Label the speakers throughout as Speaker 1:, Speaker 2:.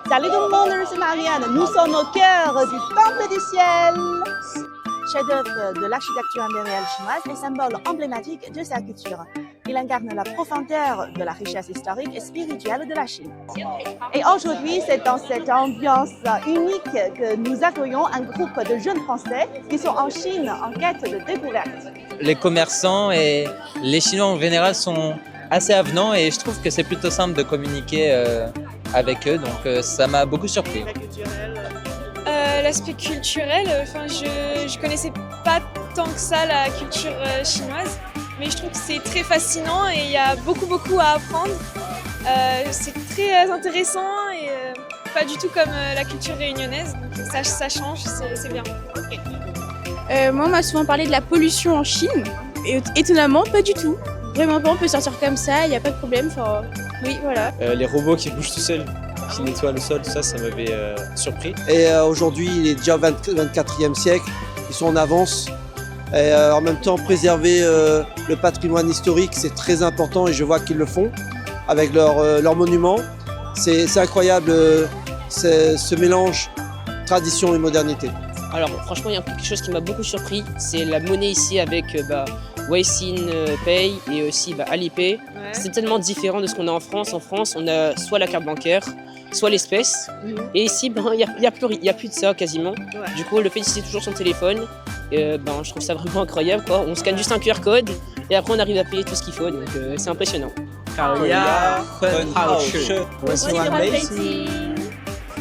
Speaker 1: Salut tout le monde, je suis Marianne. Nous sommes au cœur du Temple du Ciel. Chef-d'œuvre de l'architecture impériale chinoise et symbole emblématique de sa culture. Il incarne la profondeur de la richesse historique et spirituelle de la Chine. Et aujourd'hui, c'est dans cette ambiance unique que nous accueillons un groupe de jeunes Français qui sont en Chine en quête de découverte.
Speaker 2: Les commerçants et les Chinois en général sont assez avenants et je trouve que c'est plutôt simple de communiquer avec eux, donc ça m'a beaucoup surpris.
Speaker 3: L'aspect culturel, je connaissais pas tant que ça la culture chinoise, mais je trouve que c'est très fascinant et il y a beaucoup à apprendre. C'est très intéressant et pas du tout comme la culture réunionnaise, donc ça change, c'est bien.
Speaker 4: Moi, on m'a souvent parlé de la pollution en Chine, et étonnamment, pas du tout. Vraiment pas, on peut sortir comme ça, il n'y a pas de problème. Enfin, oui, voilà.
Speaker 5: Les robots qui bougent tout seuls, qui nettoient le sol, ça m'avait surpris.
Speaker 6: Et aujourd'hui, il est déjà 24e siècle, ils sont en avance. Et en même temps, préserver le patrimoine historique, c'est très important et je vois qu'ils le font avec leurs monuments. C'est incroyable ce mélange tradition et modernité.
Speaker 7: Alors franchement, il y a quelque chose qui m'a beaucoup surpris, c'est la monnaie ici avec Weixin Pay et aussi Alipay. Ouais. C'est tellement différent de ce qu'on a en France. En France, on a soit la carte bancaire, soit l'espèce. Et ici, il n'y a plus de ça quasiment. Ouais. Du coup, le fait d'utiliser toujours son téléphone, je trouve ça vraiment incroyable, quoi. On scanne juste un QR code et après on arrive à payer tout ce qu'il faut, donc c'est impressionnant.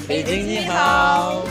Speaker 2: Beijing ni hao.